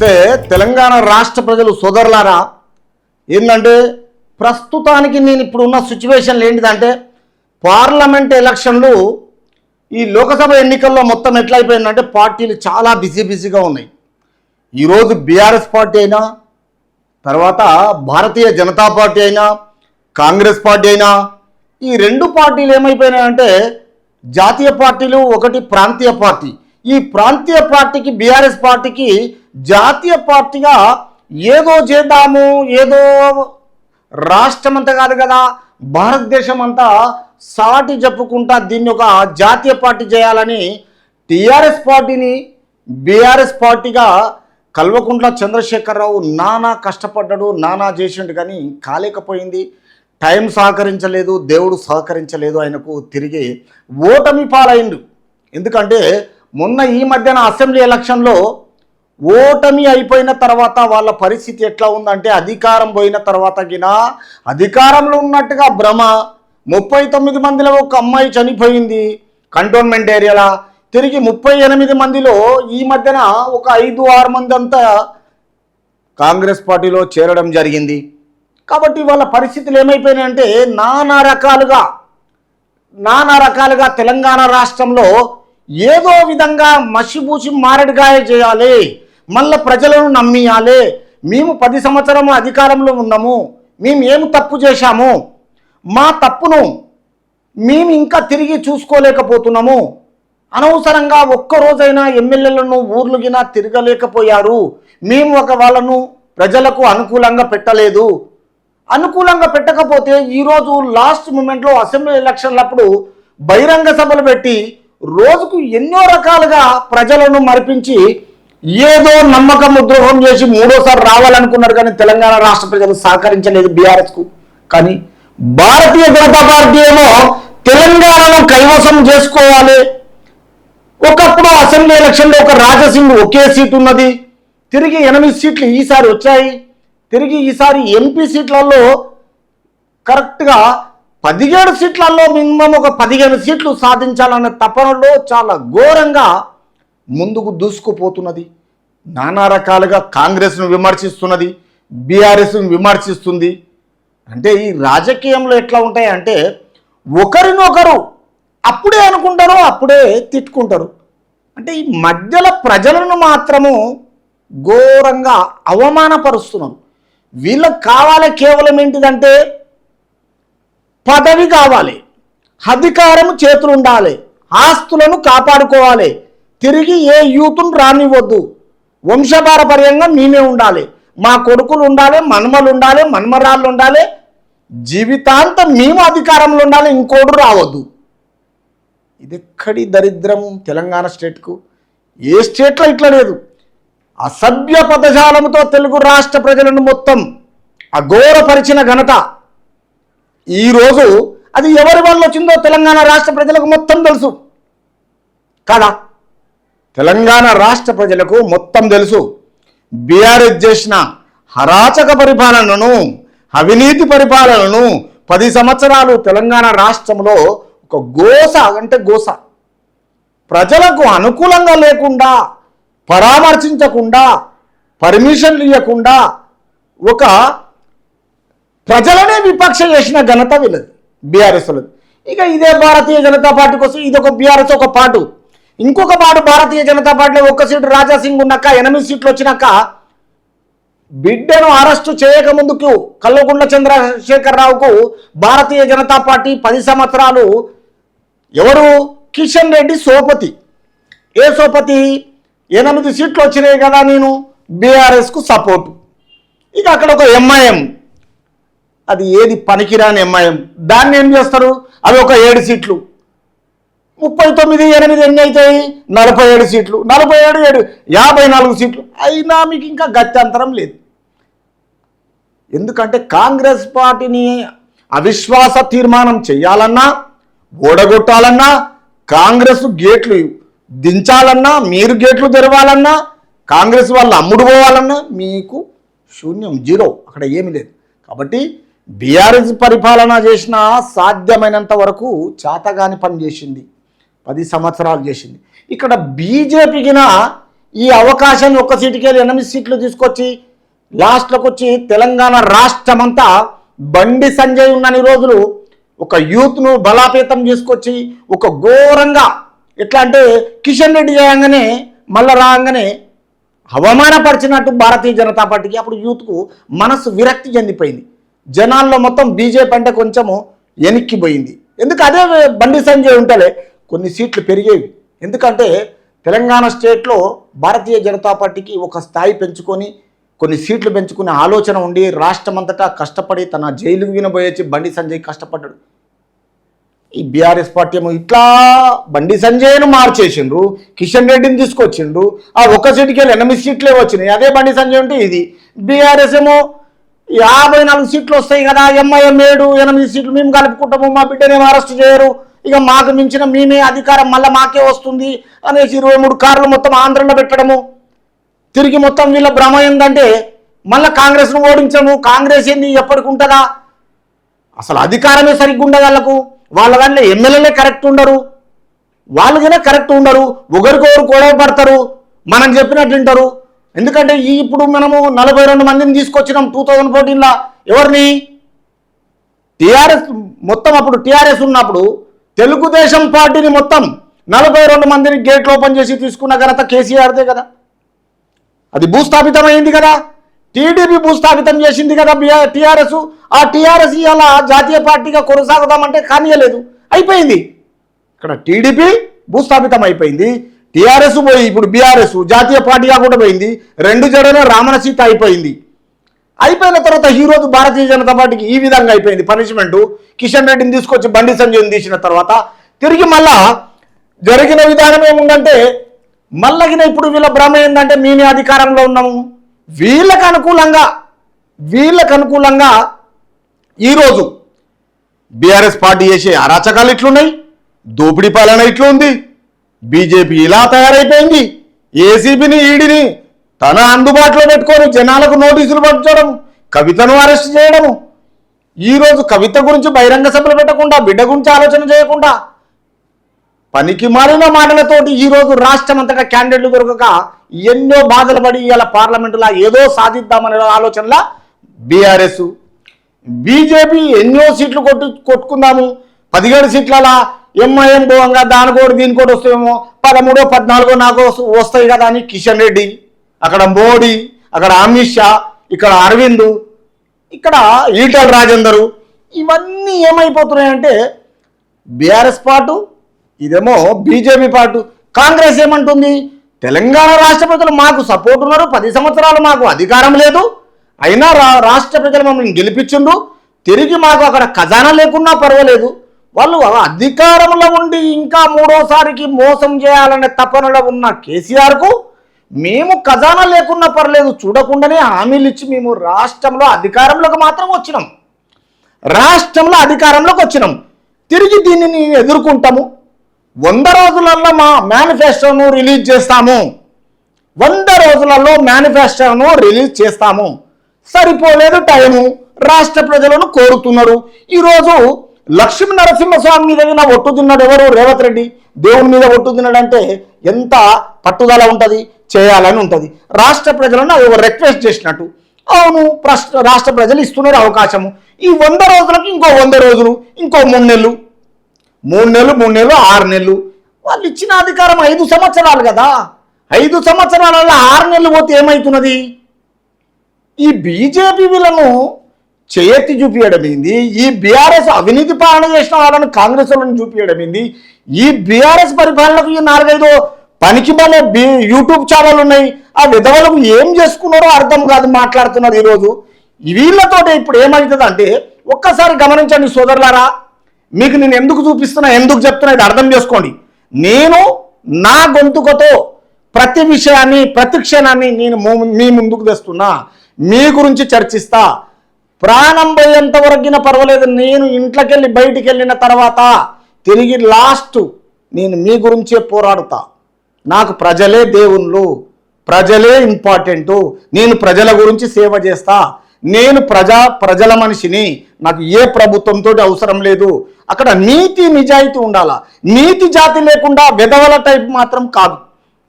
అయితే తెలంగాణ రాష్ట్ర ప్రజలు సోదరులారా, ఏంటంటే ప్రస్తుతానికి నేను ఇప్పుడు ఉన్న సిచ్యువేషన్లు ఏంటిదంటే, పార్లమెంట్ ఎలక్షన్లు ఈ లోకసభ ఎన్నికల్లో మొత్తం ఎట్లయిపోయిందంటే పార్టీలు చాలా బిజీగా ఉన్నాయి. ఈరోజు బీఆర్ఎస్ పార్టీ అయినా, తర్వాత భారతీయ జనతా పార్టీ అయినా, కాంగ్రెస్ పార్టీ అయినా, ఈ రెండు పార్టీలు ఏమైపోయినాయంటే జాతీయ పార్టీలు, ఒకటి ప్రాంతీయ పార్టీ. ఈ ప్రాంతీయ పార్టీకి, బీఆర్ఎస్ పార్టీకి జాతీయ పార్టీగా ఏదో చేద్దాము, ఏదో రాష్ట్రం అంతా కాదు కదా, భారతదేశం అంతా సాటి చెప్పుకుంటా దీన్ని ఒక జాతీయ పార్టీ చేయాలని టీఆర్ఎస్ పార్టీని బీఆర్ఎస్ పార్టీగా కల్వకుంట్ల చంద్రశేఖరరావు నానా కష్టపడ్డాడు, నానా చేసిండు, కానీ కాలేకపోయింది. టైం సహకరించలేదు, దేవుడు సహకరించలేదు, ఆయనకు తిరిగి ఓటమి పాలైండు. ఎందుకంటే మొన్న ఈ మధ్యన అసెంబ్లీ ఎలక్షన్లో ఓటమి అయిపోయిన తర్వాత వాళ్ళ పరిస్థితి ఎట్లా ఉందంటే, అధికారం పోయిన తర్వాత గినా అధికారంలో ఉన్నట్టుగా భ్రమ. 39 మందిలో ఒక అమ్మాయి చనిపోయింది కంటోన్మెంట్ ఏరియాలో. తిరిగి 38 మందిలో ఈ మధ్యన ఒక 5-6 మంది అంతా కాంగ్రెస్ పార్టీలో చేరడం జరిగింది. కాబట్టి వాళ్ళ పరిస్థితులు ఏమైపోయినాయంటే నానా రకాలుగా తెలంగాణ రాష్ట్రంలో ఏదో విధంగా మసిబూసి మారడిగాయ చేయాలి, మళ్ళీ ప్రజలను నమ్మియాలి. మేము 10 సంవత్సరం అధికారంలో ఉన్నాము, మేము ఏమి తప్పు చేశాము, మా తప్పును మేము ఇంకా తిరిగి చూసుకోలేకపోతున్నాము, అనవసరంగా ఒక్కరోజైనా ఎమ్మెల్యేలను ఊర్లుగినా తిరగలేకపోయారు, మేము వాళ్ళను ప్రజలకు అనుకూలంగా పెట్టలేదు. అనుకూలంగా పెట్టకపోతే ఈరోజు లాస్ట్ మూమెంట్లో అసెంబ్లీ ఎలక్షన్లప్పుడు బహిరంగ సభలు పెట్టి రోజుకు ఎన్నో రకాలుగా ప్రజలను మరిపించి ఏదో నమ్మకం ద్రోహం చేసి మూడోసారి రావాలనుకున్నారు, కానీ తెలంగాణ రాష్ట్ర ప్రజలు సహకరించలేదు బీఆర్ఎస్కు. కానీ భారతీయ జనతా పార్టీ ఏమో తెలంగాణను కైవసం చేసుకోవాలి. ఒకప్పుడు అసెంబ్లీ ఎలక్షన్లో ఒక రాజసింగ్ ఒకే సీటు ఉన్నది, తిరిగి 8 సీట్లు ఈసారి వచ్చాయి. తిరిగి ఈసారి ఎంపీ సీట్లలో కరెక్ట్గా 17 సీట్లలో మినిమం ఒక 15 సీట్లు సాధించాలనే తపనలో చాలా ఘోరంగా ముందుకు దూసుకుపోతున్నది. నానా రకాలుగా కాంగ్రెస్ను విమర్శిస్తున్నది, బీఆర్ఎస్ను విమర్శిస్తుంది. అంటే ఈ రాజకీయంలో ఎట్లా ఉంటాయంటే ఒకరినొకరు అప్పుడే అనుకుంటారు, అప్పుడే తిట్టుకుంటారు. అంటే ఈ మధ్యలో ప్రజలను మాత్రము ఘోరంగా అవమానపరుస్తున్నారు. వీళ్ళకి కావాలి కేవలం ఏంటిదంటే పదవి కావాలి, అధికారం చేతులు ఉండాలి, ఆస్తులను కాపాడుకోవాలి, తిరిగి ఏ యూత్ను రానివ్వద్దు, వంశపారపర్యంగా మేమే ఉండాలి, మా కొడుకులు ఉండాలి, మనమలు ఉండాలి, మనమరాళ్ళు ఉండాలి, జీవితాంతం మేము అధికారంలో ఉండాలి, ఇంకోడు రావద్దు. ఇది ఎక్కడి దరిద్రం తెలంగాణ స్టేట్కు. ఏ స్టేట్లో ఇట్లా లేదు. అసభ్య పదజాలంతో తెలుగు రాష్ట్ర ప్రజలను మొత్తం అఘోరపరిచిన ఘనత ఈరోజు అది ఎవరి వల్ల వచ్చిందో తెలంగాణ రాష్ట్ర ప్రజలకు మొత్తం తెలుసు కదా. తెలంగాణ రాష్ట్ర ప్రజలకు మొత్తం తెలుసు. బీఆర్ఎస్ చేసిన అరాచక పరిపాలనను, అవినీతి పరిపాలనను 10 సంవత్సరాలు తెలంగాణ రాష్ట్రంలో ఒక గోస ప్రజలకు అనుకూలంగా లేకుండా, పరామర్శించకుండా, పర్మిషన్లు ఇవ్వకుండా ఒక ప్రజలనే విపక్ష చేసిన ఘనత వీళ్ళది, బీఆర్ఎస్లది. ఇక ఇదే భారతీయ జనతా పార్టీ కోసం ఇదొక బీఆర్ఎస్ ఒక పాటు, ఇంకొక పాటు భారతీయ జనతా పార్టీలో 1 సీటు రాజాసింగ్ ఉన్నాక 8 సీట్లు వచ్చినాక బిడ్డను అరెస్టు చేయకముందుకు కల్వకుంట్ల చంద్రశేఖరరావుకు భారతీయ జనతా పార్టీ 10 సంవత్సరాలు ఎవరు కిషన్ రెడ్డి సోపతి, ఏ సోపతి 8 సీట్లు వచ్చినాయి కదా, నేను బీఆర్ఎస్కు సపోర్టు. ఇక అక్కడ ఒక ఎంఐఎం, అది ఏది పనికిరాని ఎంఐఎం, దాన్ని ఏం చేస్తారు, అవి ఒక 7 సీట్లు, 39, 8 ఎన్ని అవుతాయి, 47 సీట్లు, 47, 7, 54 సీట్లు అయినా మీకు ఇంకా గత్యంతరం లేదు. ఎందుకంటే కాంగ్రెస్ పార్టీని అవిశ్వాస తీర్మానం చేయాలన్నా, ఓడగొట్టాలన్నా, కాంగ్రెస్ గేట్లు దించాలన్నా, మీరు గేట్లు తెరవాలన్నా, కాంగ్రెస్ వాళ్ళు అమ్ముడు పోవాలన్నా మీకు శూన్యం, జీరో, అక్కడ ఏమీ లేదు. కాబట్టి బీఆర్ఎస్ పరిపాలన చేసిన సాధ్యమైనంత వరకు చేతగాని పని చేసింది, 10 సంవత్సరాలు చేసింది. ఇక్కడ బీజేపీకిన ఈ అవకాశాన్ని ఒక్క సీటుకి వెళ్ళి 8 సీట్లు తీసుకొచ్చి లాస్ట్లోకి వచ్చి తెలంగాణ రాష్ట్రమంతా బండి సంజయ్ ఉన్నన్ని రోజులు ఒక యూత్ను బలాపేతం చేసుకొచ్చి ఒక ఘోరంగా ఎట్లా అంటే కిషన్ రెడ్డి చేయగానే మళ్ళా రాగానే అవమానపరిచినట్టు భారతీయ జనతా పార్టీకి అప్పుడు యూత్కు మనసు విరక్తి చెందిపోయింది. జనాల్లో మొత్తం బీజేపీ అంటే కొంచెము వెనక్కిపోయింది. ఎందుకు అదే బండి సంజయ్ ఉంటలే కొన్ని సీట్లు పెరిగేవి. ఎందుకంటే తెలంగాణ స్టేట్లో భారతీయ జనతా పార్టీకి ఒక స్థాయి పెంచుకొని కొన్ని సీట్లు పెంచుకునే ఆలోచన ఉండి రాష్ట్రమంతటా కష్టపడి తన జైలుకు వినబోయొచ్చి బండి సంజయ్ కష్టపడ్డాడు. ఈ బీఆర్ఎస్ పార్టీ ఏమో ఇట్లా బండి సంజయ్ను మార్చేసిండ్రు, కిషన్ రెడ్డిని తీసుకొచ్చిండ్రు. ఆ ఒక్క సీటుకి వెళ్ళి 8 సీట్లే వచ్చినాయి. అదే బండి సంజయ్ ఉంటే ఇది బీఆర్ఎస్ ఏమో 54 సీట్లు వస్తాయి కదా, ఎంఐఎం 7-8 సీట్లు మేము కలుపుకుంటాము, మా బిడ్డనేమో అరెస్ట్ చేయరు, ఇక మాకు మించిన మేమే అధికారం మళ్ళీ మాకే వస్తుంది అనేసి 23 కార్లు మొత్తం ఆంధ్రలో పెట్టడము. తిరిగి మొత్తం వీళ్ళ భ్రమ ఏంటంటే మళ్ళీ కాంగ్రెస్ను ఓడించము, కాంగ్రెస్ ఏంది ఎప్పటికి ఉంటుందా, అసలు అధికారమే సరిగ్గా ఉండదు వాళ్ళ దాంట్లో ఎమ్మెల్యేలే కరెక్ట్ ఉండరు, వాళ్ళకైనా కరెక్ట్ ఉండరు, ఒకరికొకరు గొడవ పడతారు, మనం చెప్పినట్టు వింటారు. ఎందుకంటే ఇప్పుడు మనము 42 మందిని తీసుకొచ్చినాం 2014లో. ఎవరిని? టీఆర్ఎస్ మొత్తం అప్పుడు టీఆర్ఎస్ ఉన్నప్పుడు తెలుగుదేశం పార్టీని మొత్తం 42 మందిని గేట్లు ఓపెన్ చేసి తీసుకున్న ఘనత కేసీఆర్దే కదా. అది భూస్థాపితమైంది కదా. టీడీపీ భూస్థాపితం చేసింది కదా టీఆర్ఎస్. ఆ టీఆర్ఎస్ ఇలా జాతీయ పార్టీగా కొనసాగుదామంటే కానియలేదు, అయిపోయింది. ఇక్కడ టీడీపీ భూస్థాపితం అయిపోయింది, టీఆర్ఎస్ పోయి ఇప్పుడు బీఆర్ఎస్ జాతీయ పార్టీగా కూడా పోయింది. 2 జడలో రామణ సీత అయిపోయింది. అయిపోయిన తర్వాత ఈరోజు భారతీయ జనతా పార్టీకి ఈ విధంగా అయిపోయింది పనిష్మెంటు. కిషన్ రెడ్డిని తీసుకొచ్చి బండి సంజయ్ని తీసిన తర్వాత తిరిగి మళ్ళా జరిగిన విధానం ఏముందంటే మళ్ళగిన ఇప్పుడు వీళ్ళ భ్రమ ఏంటంటే మేమే అధికారంలో ఉన్నాము. వీళ్ళకు అనుకూలంగా ఈరోజు బీఆర్ఎస్ పార్టీ చేసే అరాచకాలు ఇట్లున్నాయి, దోపిడీ పాలన ఇట్లా ఉంది, బీజేపీ ఇలా తయారైపోయింది, ఏసీబీని ఈడీని తన అందుబాటులో పెట్టుకొని జనాలకు నోటీసులు పంచడం, కవితను అరెస్ట్ చేయడము. ఈరోజు కవిత గురించి బహిరంగ సభలు పెట్టకుండా, బిడ్డ గురించి ఆలోచన చేయకుండా పనికి మారిన మాటలతోటి ఈరోజు రాష్ట్రం అంతటా క్యాండిడేట్లు దొరకక ఎన్నో బాధలు పడి ఇలా పార్లమెంటులో ఏదో సాధిద్దామనే ఆలోచనలా బీఆర్ఎస్, బీజేపీ ఎన్నో సీట్లు కొట్టుకుందాము 17 సీట్ల ఎంఐఎం పోవంగా దానికోటి దీనికోటి వస్తాయేమో 13-14 నాకు వస్తాయి కదా అని కిషన్ రెడ్డి, అక్కడ మోడీ, అక్కడ అమిత్ షా, ఇక్కడ అరవింద్, ఇక్కడ ఈటల రాజేందరు, ఇవన్నీ ఏమైపోతున్నాయంటే బీఆర్ఎస్ పార్టీ ఇదేమో బీజేపీ పార్టీ. కాంగ్రెస్ ఏమంటుంది? తెలంగాణ రాష్ట్ర ప్రజలు మాకు సపోర్ట్ ఉన్నారు, 10 సంవత్సరాలు మాకు అధికారం లేదు, అయినా రాష్ట్ర ప్రజలు మమ్మల్ని గెలిపించిండు, తిరిగి మాకు అక్కడ ఖజానా లేకున్నా పర్వాలేదు, వాళ్ళు అధికారంలో ఉండి ఇంకా 3వసారికి మోసం చేయాలనే తపనలో ఉన్న కేసీఆర్కు మేము ఖజానా లేకున్నా పర్లేదు చూడకుండానే హామీలు ఇచ్చి మేము రాష్ట్రంలో అధికారంలోకి వచ్చినాం. తిరిగి దీనిని ఎదుర్కొంటాము. 100 రోజులలో మా మేనిఫెస్టోను రిలీజ్ చేస్తాము, 100 రోజులలో మేనిఫెస్టోను రిలీజ్ చేస్తాము. సరిపోలేదు టైము, రాష్ట్ర ప్రజలను కోరుతున్నారు. ఈరోజు లక్ష్మీ నరసింహస్వామి మీద ఒట్టు తిన్నాడు ఎవరు? రేవంత్ రెడ్డి. దేవుని మీద ఒట్టు తిన్నాడంటే ఎంత పట్టుదల ఉంటుంది, చేయాలని ఉంటుంది. రాష్ట్ర ప్రజలను అది ఒక రిక్వెస్ట్ చేసినట్టు. అవును, రాష్ట్ర ప్రజలు ఇస్తున్నారు అవకాశము. ఈ 100 రోజులకు ఇంకో 100 రోజులు, ఇంకో 3 నెలలు, 6 నెలలు. వాళ్ళు ఇచ్చిన అధికారం 5 సంవత్సరాలు కదా. 5 సంవత్సరాలలో 6 నెలలు పోతే ఏమవుతున్నది? ఈ బీజేపీ వీళ్ళను చేయెత్తి చూపించడం ఏంది? ఈ బీఆర్ఎస్ అవినీతి పాలన చేసిన వాళ్ళని కాంగ్రెస్ వాళ్ళని చూపించడం ఏంది? ఈ బీఆర్ఎస్ పరిపాలనకు ఈ 4-5 పనికి మళ్ళీ యూట్యూబ్ ఛానల్ ఉన్నాయి. ఆ విధవలకు ఏం చేసుకున్నారో అర్థం కాదు మాట్లాడుతున్నారు ఈరోజు. వీళ్ళతోటి ఇప్పుడు ఏమవుతుంది అంటే ఒక్కసారి గమనించండి సోదరులారా, మీకు నేను ఎందుకు చూపిస్తున్నా, ఎందుకు చెప్తున్నా ఇది అర్థం చేసుకోండి. నేను నా గొంతుకతో ప్రతి విషయాన్ని, ప్రతి క్షణాన్ని నేను మీ ముందుకు తెస్తున్నా, మీ గురించి చర్చిస్తా. ప్రాణం పోయేంత వరకున పర్వాలేదు, నేను ఇంట్లోకి వెళ్ళి బయటికి వెళ్ళిన తర్వాత తిరిగి లాస్ట్ నేను మీ గురించే పోరాడుతా. నాకు ప్రజలే దేవుళ్ళు, ప్రజలే ఇంపార్టెంటు, నేను ప్రజల గురించి సేవ చేస్తా. నేను ప్రజల మనిషిని, నాకు ఏ ప్రభుత్వంతో అవసరం లేదు. అక్కడ నీతి నిజాయితీ ఉండాలా. నీతి జాతి లేకుండా వెధవల టైప్ మాత్రం కాదు.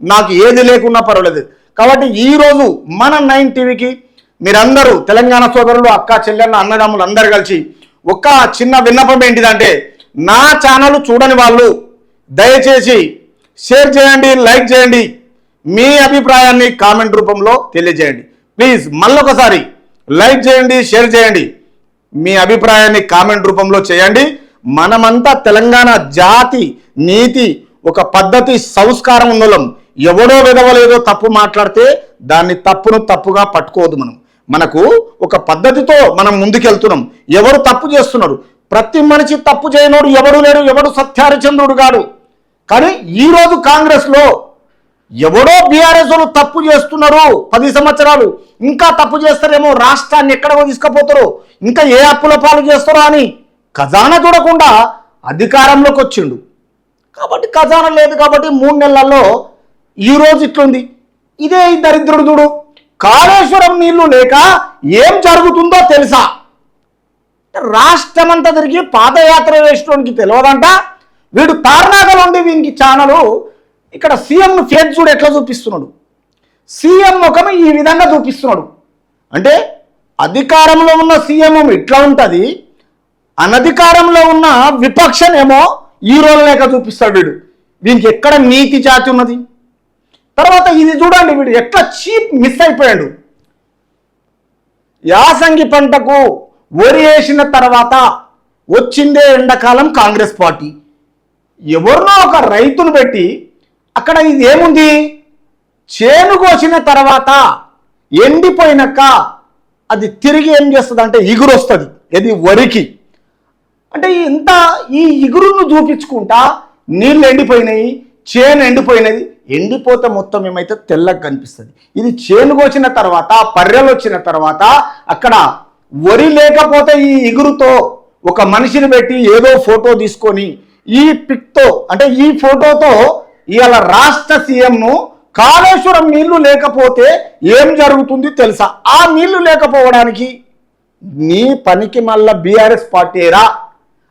నాకు ఏది లేకున్నా పర్వాలేదు. కాబట్టి ఈరోజు మన 9 టీవీకి మీరందరూ తెలంగాణ సోదరులు, అక్క చెల్లెళ్ళ, అన్నదమ్ములు అందరు కలిసి ఒక చిన్న విన్నపం ఏంటిదంటే, నా ఛానల్ చూడని వాళ్ళు దయచేసి షేర్ చేయండి, లైక్ చేయండి, మీ అభిప్రాయాన్ని కామెంట్ రూపంలో తెలియజేయండి. ప్లీజ్ మళ్ళొకసారి లైక్ చేయండి, షేర్ చేయండి, మీ అభిప్రాయాన్ని కామెంట్ రూపంలో చేయండి. మనమంతా తెలంగాణ జాతి, నీతి, ఒక పద్ధతి, సంస్కారం ఉన్నోళ్ళం. ఎవడో విధవలేదో తప్పు మాట్లాడితే దాన్ని తప్పుగా పట్టుకోవద్దు. మనకు ఒక పద్ధతితో మనం ముందుకెళ్తున్నాం. ఎవరు తప్పు చేస్తున్నారు? ప్రతి మనిషి తప్పు చేయనోడు ఎవడు లేడు, ఎవడు సత్యహరిచంద్రుడు కాడు. కానీ ఈరోజు కాంగ్రెస్లో ఎవడో బీఆర్ఎస్ వాళ్ళు తప్పు చేస్తున్నారు. 10 సంవత్సరాలు ఇంకా తప్పు చేస్తారేమో, రాష్ట్రాన్ని ఎక్కడికో తీసుకుపోతారో, ఇంకా ఏ అప్పుల పాలు చేస్తారో అని ఖజానా చూడకుండా అధికారంలోకి వచ్చిండు. కాబట్టి ఖజానా లేదు కాబట్టి 3 నెలల్లో ఈరోజు ఇట్లుంది. ఇదే ఈ దరిద్రుడు చూడు, కాళేశ్వరం నీళ్లు లేక ఏం జరుగుతుందో తెలుసా? రాష్ట్రమంతా తిరిగి పాదయాత్ర వేసుకోవడానికి తెలియదంట. వీడు తార్నాకలు ఉండి వీనికి ఛానలు ఇక్కడ సీఎంను ఫేస్ చూడు ఎట్లా చూపిస్తున్నాడు. సీఎం ముఖం ఈ విధంగా చూపిస్తున్నాడు. అంటే అధికారంలో ఉన్న సీఎం ఇట్లా ఉంటుంది, అనధికారంలో ఉన్న విపక్షం ఏమో ఈ రోజు లేక చూపిస్తాడు. వీనికి ఎక్కడ నీతి జాతి ఉన్నది? తర్వాత ఇది చూడండి, వీడు ఎట్లా చీప్ మిస్ అయిపోయాడు. యాసంగి పంటకు వరి వేసిన తర్వాత వచ్చిందే ఎండాకాలం కాంగ్రెస్ పార్టీ. ఎవరినో ఒక రైతును పెట్టి అక్కడ ఇది ఏముంది, చేను కోసిన తర్వాత ఎండిపోయినాక అది తిరిగి ఏం చేస్తుంది అంటే ఇగురు వస్తుంది. ఇది వరికి అంటే ఇంత ఈ ఇగురును చూపించుకుంటా నీళ్ళు ఎండిపోయినాయి, చేను ఎండిపోయినది. ఎండిపోతే మొత్తం ఏమైతే తెల్లగా కనిపిస్తుంది. ఇది చేను కోసిన తర్వాత, పర్రెలు వచ్చిన తర్వాత అక్కడ వరి లేకపోతే ఈ ఇగురుతో ఒక మనిషిని పెట్టి ఏదో ఫోటో తీసుకొని ఈ పిక్తో అంటే ఈ ఫోటోతో ఇవాళ రాష్ట్ర సీఎంను కాళేశ్వరం నీళ్లు లేకపోతే ఏం జరుగుతుంది తెలుసా? ఆ నీళ్లు లేకపోవడానికి నీ పనికి మళ్ళా బీఆర్ఎస్ పార్టీరా.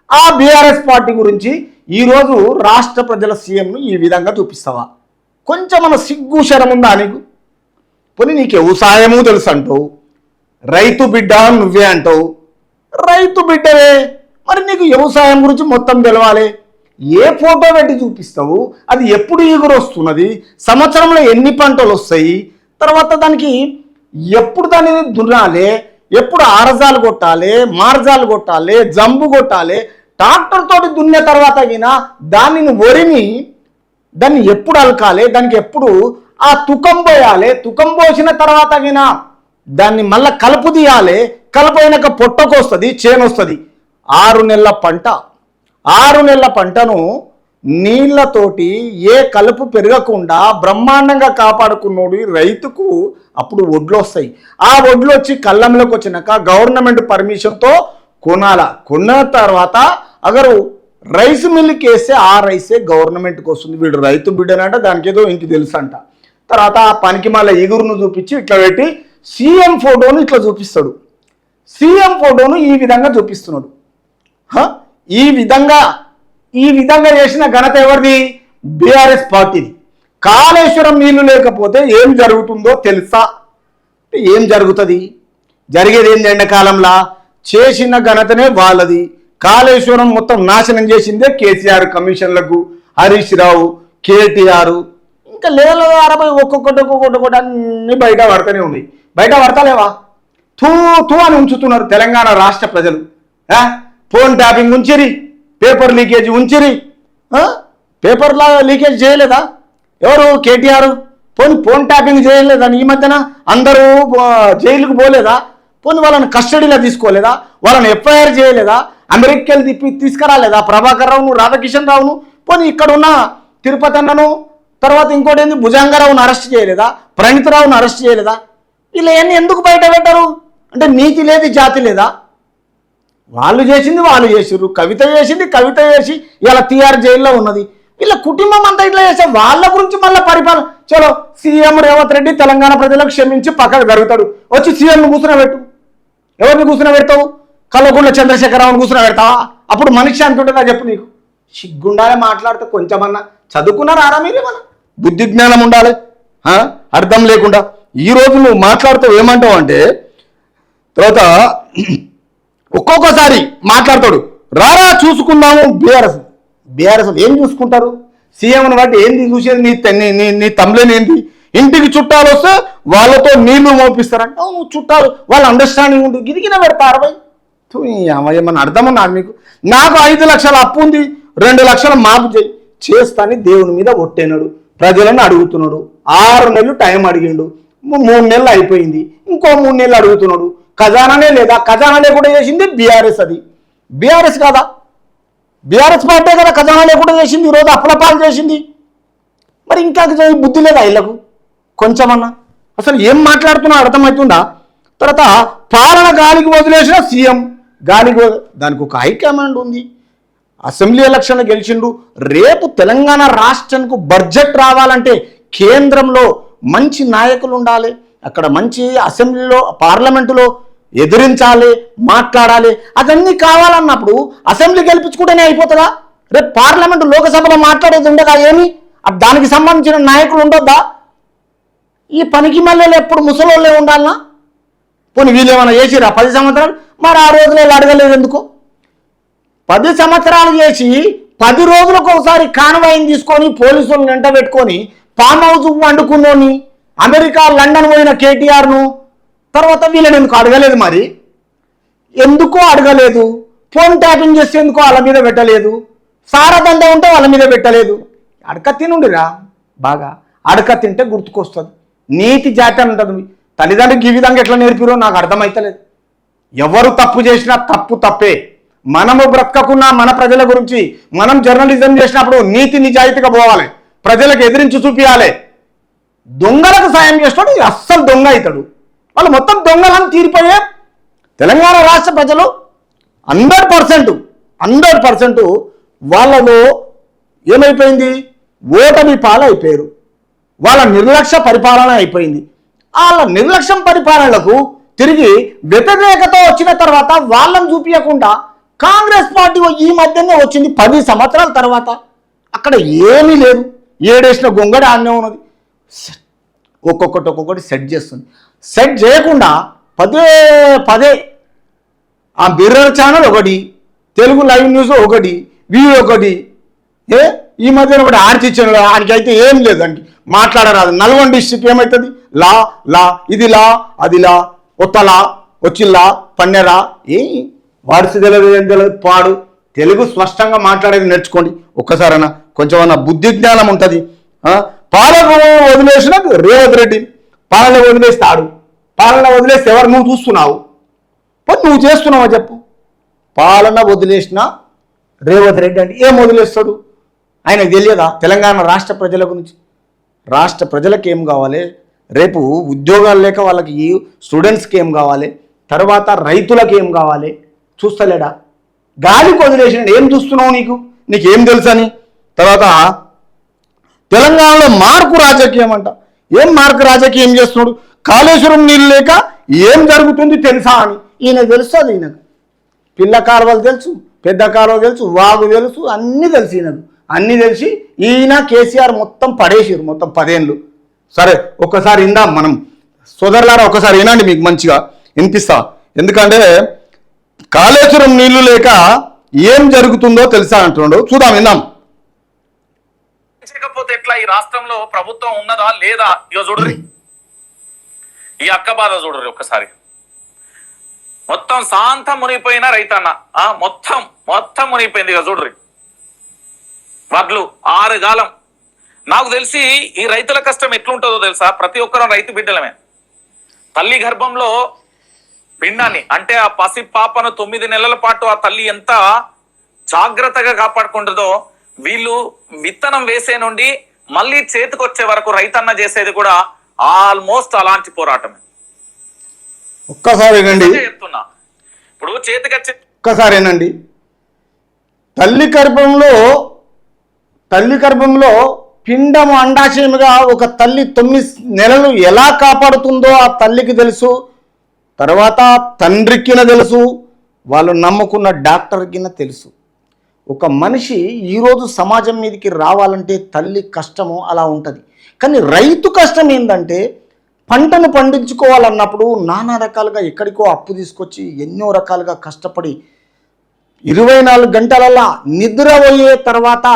ఆ బీఆర్ఎస్ పార్టీ గురించి ఈరోజు రాష్ట్ర ప్రజల సీఎంను ఈ విధంగా చూపిస్తావా? కొంచెం మన సిగ్గు శరం ఉందా నీకు? పోనీ నీకు వ్యవసాయము తెలుసు అంటావు, రైతు బిడ్డ నువ్వే అంటావు. రైతు బిడ్డవే, మరి నీకు వ్యవసాయం గురించి మొత్తం తెలవాలి. ఏ ఫోటో పెట్టి చూపిస్తావు? అది ఎప్పుడు ఎగురు వస్తున్నది? సంవత్సరంలో ఎన్ని పంటలు వస్తాయి? తర్వాత దానికి ఎప్పుడు దానిని దున్నాలి, ఎప్పుడు ఆరజాలు కొట్టాలి, మార్జాలు కొట్టాలి, జంబు కొట్టాలి, ట్రాక్టర్ తోటి దున్నే తర్వాత అయినా వరిని దాన్ని ఎప్పుడు అలకాలి, దానికి ఎప్పుడు ఆ తుకం పోయాలి, తుకం పోసిన తర్వాత అయినా దాన్ని మళ్ళీ కలుపు తీయాలి, కలుపైనాక పొట్టకు వస్తుంది, చేను వస్తుంది. 6 నెలల పంట. 6 నెలల పంటను నీళ్లతోటి ఏ కలుపు పెరగకుండా బ్రహ్మాండంగా కాపాడుకున్నోడు రైతుకు అప్పుడు వడ్లు వస్తాయి. ఆ వడ్లు వచ్చి కళ్ళంలోకి వచ్చినాక గవర్నమెంట్ పర్మిషన్తో కొనాల. కొన్న తర్వాత అగరు రైస్ మిల్లుకి వేస్తే ఆ రైసే గవర్నమెంట్కి వస్తుంది. వీడు రైతు బిడ్డనంట, దానికి ఏదో ఇంక తెలుసు అంట. తర్వాత ఆ పనికి మళ్ళీ ఎగురును చూపించి ఇట్లా పెట్టి సీఎం ఫోటోను ఇట్లా చూపిస్తాడు. సీఎం ఫోటోను ఈ విధంగా చూపిస్తున్నాడు. ఈ విధంగా చేసిన ఘనత ఎవరిది? బీఆర్ఎస్ పార్టీది. కాళేశ్వరం నీళ్లు లేకపోతే ఏం జరుగుతుందో తెలుసా? ఏం జరుగుతుంది? జరిగేది ఏంది? ఎండాకాలంలో చేసిన ఘనతనే వాళ్ళది. కాళేశ్వరం మొత్తం నాశనం చేసిందే కేసీఆర్ కమిషన్లకు, హరీష్ రావు, కేటీఆర్, ఇంకా లేల 60 ఒక్కొక్కటి అన్ని బయట పడతానే ఉన్నాయి. బయట పడతలేవా? తూ అని ఉంచుతున్నారు తెలంగాణ రాష్ట్ర ప్రజలు. ఫోన్ ట్యాపింగ్ ఉంచిరి, పేపర్ లీకేజ్ ఉంచిరి. పేపర్ లీకేజ్ చేయలేదా ఎవరు? కేటీఆర్. ఫోన్ ట్యాపింగ్ చేయలేదా? ఈ మధ్యన అందరూ జైలుకు పోలేదా? పోనీ వాళ్ళని కస్టడీలో తీసుకోలేదా? వాళ్ళని ఎఫ్ఐఆర్ చేయలేదా? అమెరికాలు తీసుకురాలేదా? ప్రభాకర్ రావును, రాధాకిషన్ రావును, పోనీ ఇక్కడ ఉన్న తిరుపతి అన్నను, తర్వాత ఇంకోటి ఏంది భుజంగరావును అరెస్ట్ చేయలేదా? ప్రణీతరావును అరెస్ట్ చేయలేదా? వీళ్ళు ఇవన్నీ ఎందుకు బయట పెట్టారు? అంటే నీతి లేదు, జాతి లేదా? వాళ్ళు చేసింది వాళ్ళు చేసిర్రు. కవిత చేసింది కవిత చేసి ఇలా TR జైల్లో ఉన్నది. వీళ్ళ కుటుంబం అంతా ఇట్లా చేస్తే వాళ్ళ గురించి మళ్ళీ పరిపాలన. చలో సీఎం రేవంత్ రెడ్డి తెలంగాణ ప్రజలకు క్షమించి పక్కకు జరుగుతాడు. వచ్చి సీఎంను కూర్చునబెట్టు. ఎవరిని కూర్చునబెడతావు? కల్వకుంట్ల చంద్రశేఖరరావును కూర్చునబెడతావా? అప్పుడు మనిషి అంటుంటుందా చెప్పు? నీకు సిగ్గుండాలే మాట్లాడితే కొంచెమన్నా చదువుకున్నారా మీరు? మన బుద్ధి జ్ఞానం ఉండాలి, అర్థం లేకుండా. ఈరోజు నువ్వు మాట్లాడుతావు ఏమంటావు అంటే తర్వాత ఒక్కొక్కసారి మాట్లాడతాడు, రారా చూసుకుందాము. బీఆర్ఎస్ ఏం చూసుకుంటారు? సీఎంని బట్టి ఏంది చూసేది? నీ తమ్ములేని ఏంటి? ఇంటికి చుట్టాలు వస్తే వాళ్ళతో నీళ్లు మోపిస్తారంట. నువ్వు చుట్టాలు వాళ్ళ అండర్స్టాండింగ్ ఉంటుంది, గిరిగిన పెడతారు. ఏమన్నా అర్థమన్నా మీకు? నాకు 5 లక్షల అప్పు ఉంది, 2 లక్షలు మాపు చేస్తాని దేవుని మీద ఒట్టేనాడు, ప్రజలను అడుగుతున్నాడు. 6 నెలలు టైం అడిగిండు, 3 నెలలు అయిపోయింది, ఇంకో 3 నెలలు అడుగుతున్నాడు. ఖజానానే లేదా? ఖజానా లేకుండా చేసింది బీఆర్ఎస్. అది బీఆర్ఎస్ కాదా? బీఆర్ఎస్ పార్టీ కదా ఖజానా లేకుండా చేసింది, ఈరోజు అప్పులపాలు చేసింది. మరి ఇంకా బుద్ధి లేదా వీళ్ళకు కొంచెమన్నా? అసలు ఏం మాట్లాడుతున్నా అర్థమవుతుందా? తర్వాత పాలన గాలికి వదిలేసిన సీఎం గాలికి దానికి ఒక హైకమాండ్ ఉంది. అసెంబ్లీ ఎలక్షన్లు గెలిచిండు. రేపు తెలంగాణ రాష్ట్రానికి బడ్జెట్ రావాలంటే కేంద్రంలో మంచి నాయకులు ఉండాలి, అక్కడ మంచి అసెంబ్లీలో పార్లమెంటులో ఎదిరించాలి, మాట్లాడాలి. అదన్నీ కావాలన్నప్పుడు అసెంబ్లీ గెలిపించుకుంటేనే అయిపోతుందా? రేపు పార్లమెంటు లోకసభలో మాట్లాడేది ఉండగా ఏమి దానికి సంబంధించిన నాయకులు ఉండొద్దా? ఈ పనికి మళ్ళీ ఎప్పుడు ముసలోళ్ళే ఉండాలనా? పోనీ వీళ్ళు ఏమైనా చేసిరా 10 సంవత్సరాలు? మరి ఆ రోజులు అడగలేదు ఎందుకో? 10 సంవత్సరాలు చేసి 10 రోజులకు ఒకసారి కాన్వాయిని తీసుకొని పోలీసులను వెంట పెట్టుకొని ఫామ్ హౌస్ వండుకున్నోని అమెరికా లండన్ పోయిన కేటీఆర్ను తర్వాత వీళ్ళని ఎందుకు అడగలేదు? మరి ఎందుకో అడగలేదు. ఫోన్ ట్యాపింగ్ చేస్తే ఎందుకో వాళ్ళ మీద పెట్టలేదు. సారదండ ఉంటే వాళ్ళ మీద పెట్టలేదు. అడక తినుండిరా, బాగా అడక తింటే గుర్తుకొస్తుంది. నీతి జాతి అని ఉంటుంది. తల్లిదండ్రులకి ఈ విధంగా ఎట్లా నేర్పిరో నాకు అర్థమవుతలేదు. ఎవరు తప్పు చేసినా తప్పే. మనము బ్రతకకున్నా మన ప్రజల గురించి మనం జర్నలిజం చేసినప్పుడు నీతి నిజాయితీగా పోవాలి, ప్రజలకు ఎదిరించి చూపించాలి. దొంగలకు సాయం చేస్తాడు, అస్సలు దొంగ అవుతాడు. వాళ్ళు మొత్తం దొంగలను తీరిపోయే తెలంగాణ రాష్ట్ర ప్రజలు 100% వాళ్ళలో ఏమైపోయింది? ఓటమి పాలైపోయారు. వాళ్ళ నిర్లక్ష్య పరిపాలన అయిపోయింది. వాళ్ళ నిర్లక్ష్యం పరిపాలనలకు తిరిగి వ్యతిరేకత వచ్చిన తర్వాత వాళ్ళని చూపించకుండా కాంగ్రెస్ పార్టీ ఈ మధ్యనే వచ్చింది 10 సంవత్సరాల తర్వాత. అక్కడ ఏమీ లేదు, ఏడేసిన గొంగడ ఆన్నే ఉన్నది. ఒక్కొక్కటి సెట్ చేస్తుంది. సెట్ చేయకుండా పదే ఆ మిర్రర్ ఛానల్ ఒకటి, తెలుగు లైవ్ న్యూస్ ఒకటి, వ్యూ ఒకటి, ఈ మధ్యన ఒకటి ఆర్చిచ్చాను. ఆయనకైతే ఏం లేదు, దానికి మాట్లాడరాదు. నల్గొండ డిస్ట్రిక్ట్ ఏమవుతుంది? లా ఇది లా అది లా, ఒత్తలా వచ్చిల్లా పన్నెరా, వాడిసి తెలియదు ఏం తెలియదు పాడు. తెలుగు స్పష్టంగా మాట్లాడేది నేర్చుకోండి ఒక్కసారైనా, కొంచెం అన్న బుద్ధి జ్ఞానం ఉంటుంది. పాలన వదిలేసిన రేవంత్ రెడ్డి పాలన వదిలేస్తాడు. పాలన వదిలేస్తే ఎవరు? నువ్వు చూస్తున్నావు, నువ్వు చేస్తున్నావా చెప్పు? పాలన వదిలేసిన రేవంత్ రెడ్డి అంటే ఏం వదిలేస్తాడు? ఆయనకు తెలియదా తెలంగాణ రాష్ట్ర ప్రజల గురించి? రాష్ట్ర ప్రజలకు ఏం కావాలి? రేపు ఉద్యోగాలు లేక వాళ్ళకి స్టూడెంట్స్కి ఏం కావాలి? తర్వాత రైతులకు ఏం కావాలి? చూస్తలేడా? గాలికి వదిలేసిన ఏం చూస్తున్నావు? నీకేం తెలుసని? తర్వాత తెలంగాణలో మార్పు రాజకీయం అంట. ఏం మార్పు రాజకీయం చేస్తున్నాడు? కాళేశ్వరం నీళ్ళు లేక ఏం జరుగుతుంది తెలుసా అని ఈయన తెలుస్తుంది. ఈయనకు పిల్ల కాలువలు తెలుసు, పెద్ద కాలువలు తెలుసు, వాగు తెలుసు, అన్నీ తెలుసు ఈయనకు. అన్నీ తెలిసి ఈయన కేసీఆర్ మొత్తం పడేసారు, మొత్తం 10 ఏళ్ళు. సరే ఒక్కసారి ఇందాం మనం సోదరులారా, ఒకసారి వినండి, మీకు మంచిగా వినిపిస్తా. ఎందుకంటే కాళేశ్వరం నీళ్లు లేక ఏం జరుగుతుందో తెలుసా అంటున్నాడు. చూద్దాం, విందాం. చేయకపోతే ఎట్లా? ఈ రాష్ట్రంలో ప్రభుత్వం ఉన్నదా లేదా? ఇక చూడరి, ఈ అక్క బాధ చూడరి ఒక్కసారి. మొత్తం శాంతం మునిగిపోయిన రైతన్న మొత్తం మునిగిపోయింది. ఇక చూడరి, వడ్లు 6 గాలం. నాకు తెలిసి ఈ రైతుల కష్టం ఎట్లుంటుందో తెలుసా? ప్రతి ఒక్కరూ రైతు బిడ్డలమే. తల్లి గర్భంలో పిండాన్ని అంటే ఆ పసి పాపను 9 నెలల పాటు ఆ తల్లి ఎంత జాగ్రత్తగా కాపాడుకుంటుందో, వీళ్ళు విత్తనం వేసే నుండి మళ్ళీ చేతికొచ్చే వరకు రైతన్న చేసేది కూడా ఆల్మోస్ట్ అలాంటి పోరాటమే. ఒక్కసారేనండి చెప్తున్నా, ఇప్పుడు చేతికొచ్చే ఒక్కసారేనండి. తల్లి గర్భంలో పిండము అండాశయముగా ఒక తల్లి 9 నెలలు ఎలా కాపాడుతుందో ఆ తల్లికి తెలుసు. తర్వాత తండ్రికి తెలుసు, వాళ్ళు నమ్ముకున్న డాక్టర్కి తెలుసు. ఒక మనిషి ఈరోజు సమాజం మీదకి రావాలంటే తల్లి కష్టము అలా ఉంటుంది. కానీ రైతు కష్టం ఏంటంటే పంటను పండించుకోవాలన్నప్పుడు నానా రకాలుగా ఎక్కడికో అప్పు తీసుకొచ్చి ఎన్నో రకాలుగా కష్టపడి 24 గంటలల్లా నిద్రపోయే తర్వాత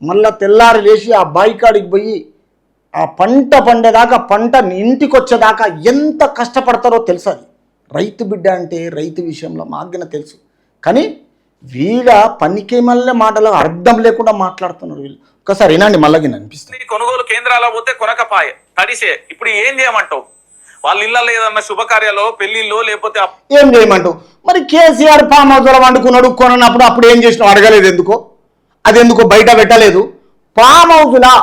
మళ్ళా తెల్లారి లేచి ఆ బాయికాడికి పోయి ఆ పంట పండేదాకా పంట ఇంటికి వచ్చేదాకా ఎంత కష్టపడతారో తెలుసు. అది రైతు బిడ్డ అంటే రైతు విషయంలో మాగ్గిన తెలుసు. కానీ వీళ్ళ పనికి మళ్ళీ మాటలు అర్థం లేకుండా మాట్లాడుతున్నారు వీళ్ళు. ఒకసారి వినండి, మళ్ళీ అనిపిస్తుంది. కొనుగోలు కేంద్రాల పోతే కొనకపాయ తడిసే. ఇప్పుడు ఏం చేయమంటావు? వాళ్ళ ఇళ్ళలో ఏదన్నా శుభకార్యాలు, పెళ్లిళ్ళు, లేకపోతే ఏం చేయమంటావు? మరి కేసీఆర్ ఫామ్ హౌస్లో వండుకున్నాడు కొనప్పుడు అప్పుడు ఏం చేసినావు అడగలేదు ఎందుకో? అది ఎందుకో బయట పెట్టలేదు? ఫామ్ హౌస్లా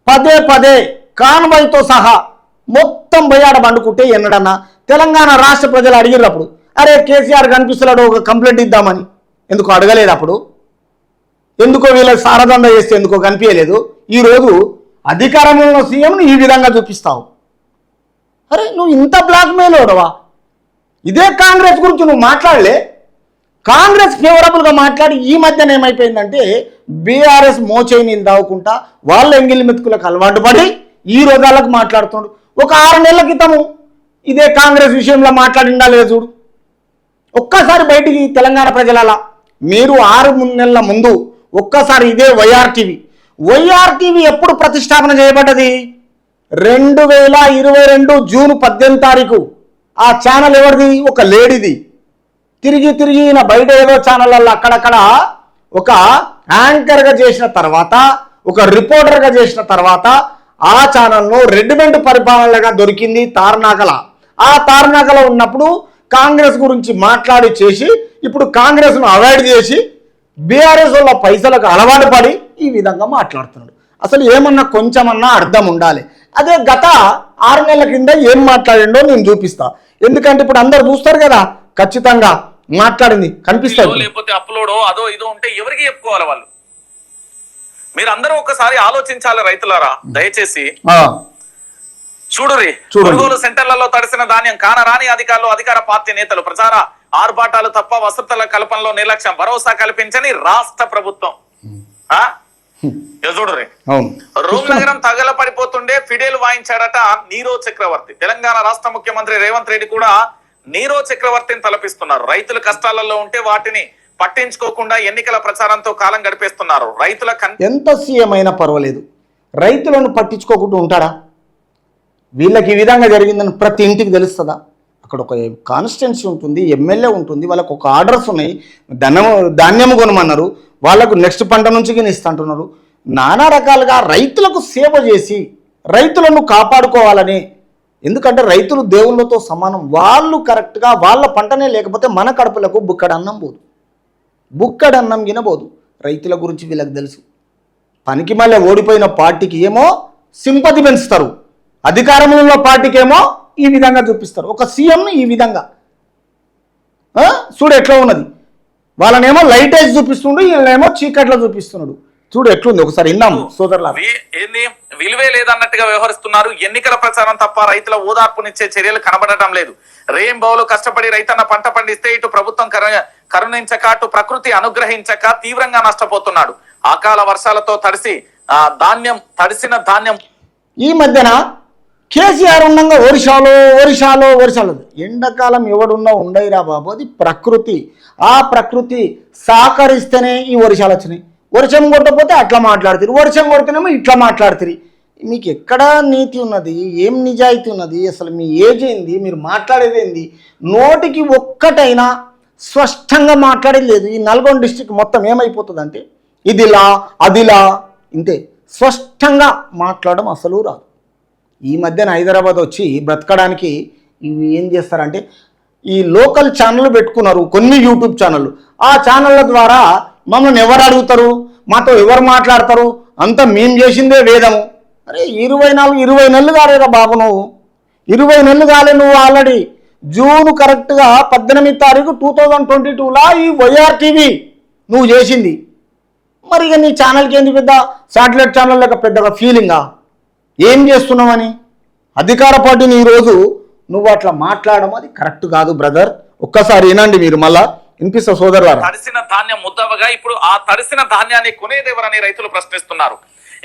పదే పదే కాన్వాయ్తో సహా మొత్తం బయాడ వండుకుంటే ఎన్నడన్నా తెలంగాణ రాష్ట్ర ప్రజలు అడిగినప్పుడు అరే కేసీఆర్ కనిపిస్తున్నాడు ఒక కంప్లైంట్ ఇద్దామని ఎందుకు అడగలేదు? అప్పుడు ఎందుకో వీళ్ళకి సారదండ చేస్తే ఎందుకో కనిపించలేదు? ఈరోజు అధికారంలో ఉన్న సీఎంను ఈ విధంగా చూపిస్తావు. అరే నువ్వు ఇంత బ్లాక్మెయిల్ ఓడవా? ఇదే కాంగ్రెస్ గురించి నువ్వు మాట్లాడలే. కాంగ్రెస్ ఫేవరబుల్గా మాట్లాడి ఈ మధ్యన ఏమైపోయిందంటే బీఆర్ఎస్ మోచేయిని దావుకుంటా వాళ్ళ ఎంగిలి మెతుకులకు అలవాటు పడి ఈ రోజాలకు మాట్లాడుతున్నాడు. ఒక 6 నెలల క్రితము ఇదే కాంగ్రెస్ విషయంలో మాట్లాడిందా లేదు చూడు. ఒక్కసారి బయటికి తెలంగాణ ప్రజలలా మీరు 6 నెలల ముందు ఒక్కసారి ఇదే వైఆర్టీవీ ఎప్పుడు ప్రతిష్టాపన చేయబడ్డది? 2022 జూన్ 18 తారీఖు. ఆ ఛానల్ ఎవరిది? ఒక లేడీది. తిరిగి ఈయన బయట ఏదో ఛానళ్ళల్లో అక్కడక్కడ ఒక యాంకర్గా చేసిన తర్వాత, ఒక రిపోర్టర్గా చేసిన తర్వాత ఆ ఛానల్ను రెడ్డిమెంట్ పరిపాలనగా దొరికింది తార్నాకల. ఆ తార్నాకలో ఉన్నప్పుడు కాంగ్రెస్ గురించి మాట్లాడి చేసి ఇప్పుడు కాంగ్రెస్ను అవాయిడ్ చేసి బీఆర్ఎస్ వల్ల పైసలకు అలవాటు పడి ఈ విధంగా మాట్లాడుతున్నాడు. అసలు ఏమన్నా కొంచెమన్నా అర్థం ఉండాలి. అదే గత 6 నెలల కింద ఏం మాట్లాడిండో నేను చూపిస్తా. ఎందుకంటే ఇప్పుడు అందరు చూస్తారు కదా, ఖచ్చితంగా మాట్లాడింది కనిపిస్తుంది. లేకపోతే అప్లోడో అదో ఇదో ఉంటే ఎవరికి చెప్పుకోవాలి వాళ్ళు? మీరు అందరూ ఒకసారి ఆలోచించాలి రైతులారా, దయచేసి చూడురి. కొనుగోలు సెంటర్లలో తడిసిన ధాన్యం కానరాని అధికారులు, అధికార పార్టీ నేతలు ప్రచార ఆర్భాటాలు తప్ప వసతుల కల్పనలో నిర్లక్ష్యం, భరోసా కల్పించని రాష్ట్ర ప్రభుత్వం. చూడురి, రూమ్ నగరం తగలపడిపోతుండే ఫిడేలు వాయించాడట నీరో చక్రవర్తి. తెలంగాణ రాష్ట్ర ముఖ్యమంత్రి రేవంత్ రెడ్డి కూడా నీరో చక్రవర్తిని తలపిస్తున్నారు. రైతులు కష్టాలలో ఉంటే వాటిని పట్టించుకోకుండా ఎన్నికల ప్రచారంతో కాలం గడిపేస్తున్నారు. రైతుల ఎంత సీఎం అయినా పర్వాలేదు, రైతులను పట్టించుకోకుండా ఉంటారా? వీళ్ళకి ఈ విధంగా జరిగిందని ప్రతి ఇంటికి తెలుస్తుందా? అక్కడ ఒక కాన్స్టిట్యున్సీ ఉంటుంది, ఎమ్మెల్యే ఉంటుంది, వాళ్ళకు ఒక ఆర్డర్స్ ఉన్నాయి. ధాన్యం కొనమన్నారు, వాళ్ళకు నెక్స్ట్ పంట నుంచి ఇస్తుంటున్నారు. నానా రకాలుగా రైతులకు సేవ చేసి రైతులను కాపాడుకోవాలని. ఎందుకంటే రైతులు దేవుళ్ళతో సమానం. వాళ్ళు కరెక్ట్గా వాళ్ళ పంటనే లేకపోతే మన కడుపులకు బుక్కడన్నం పోదు, బుక్కడన్నం వినబోదు. రైతుల గురించి వీళ్ళకి తెలుసు. పనికి మళ్ళీ ఓడిపోయిన పార్టీకి ఏమో సింపతి పెంచుతారు, అధికారంలో ఉన్న పార్టీకి ఏమో ఈ విధంగా చూపిస్తారు. ఒక సీఎంని ఈ విధంగా చూడు ఎట్లా ఉన్నది. వాళ్ళనేమో లైట్ వేసి చూపిస్తుండు, వీళ్ళనేమో చీకట్లో చూపిస్తున్నాడు. చూడు ఎట్లుంది, ఒకసారి విన్నాము సోదరులా. ఏంది విలువే లేదన్నట్టుగా వ్యవహరిస్తున్నారు. ఎన్నికల ప్రచారం తప్ప రైతుల ఓదార్పునిచ్చే చర్యలు కనబడటం లేదు. రెయిన్బోలు కష్టపడి రైతన్న పంట పండిస్తే ఇటు ప్రభుత్వం కరుణించక, అటు ప్రకృతి అనుగ్రహించక తీవ్రంగా నష్టపోతున్నాడు. అకాల వర్షాలతో తడిసిన ధాన్యం. ఈ మధ్యన కేసీఆర్ ఉండగా ఒరిషాలో ఎండాకాలం ఎవడున్నా ఉండయిరా బాబు, అది ప్రకృతి. ఆ ప్రకృతి సహకరిస్తేనే ఈ వర్షాలు వచ్చినాయి. వర్షం కొట్టకపోతే అట్లా మాట్లాడుతుంది, వర్షం కొడితేనేమో ఇట్లా మాట్లాడుతుంది. మీకు ఎక్కడ నీతి ఉన్నది? ఏం నిజాయితీ ఉన్నది? అసలు మీ ఏజ్ ఏంది? మీరు మాట్లాడేది ఏంది? నోటికి ఒక్కటైనా స్పష్టంగా మాట్లాడేది లేదు. ఈ నల్గొండ డిస్టిక్ మొత్తం ఏమైపోతుందంటే ఇదిలా అదిలా, ఇంతే. స్పష్టంగా మాట్లాడడం అసలు రాదు. ఈ మధ్యన హైదరాబాద్ వచ్చి బ్రతకడానికి ఇవి ఏం చేస్తారంటే ఈ లోకల్ ఛానళ్ళు పెట్టుకున్నారు, కొన్ని యూట్యూబ్ ఛానళ్ళు. ఆ ఛానళ్ళ ద్వారా మమ్మల్ని ఎవరు అడుగుతారు, మాతో ఎవరు మాట్లాడతారు, అంతా మేము చేసిందే వేదము. అరే 20 నెలలు కాలేదా బాబు, నువ్వు 20 నెలలు కాలే. నువ్వు ఆల్రెడీ జూన్ కరెక్ట్గా 18 తారీఖు 2022లా ఈ వైఆర్టీవీ నువ్వు చేసింది. మరి ఇక నీ ఛానల్కి ఏంది పెద్ద శాటిలైట్ ఛానల్ లేక పెద్దగా ఫీలింగా? ఏం చేస్తున్నావని అధికార పార్టీని ఈరోజు నువ్వు అట్లా మాట్లాడడం అది కరెక్ట్ కాదు బ్రదర్. ఒక్కసారి వినండి మీరు, మళ్ళా వినిపిస్తా సోదరులారా. తడిసిన ధాన్యం ముద్దవగా ఇప్పుడు ఆ తడిసిన ధాన్యాన్ని కొనేదెవరని రైతులు ప్రశ్నిస్తున్నారు.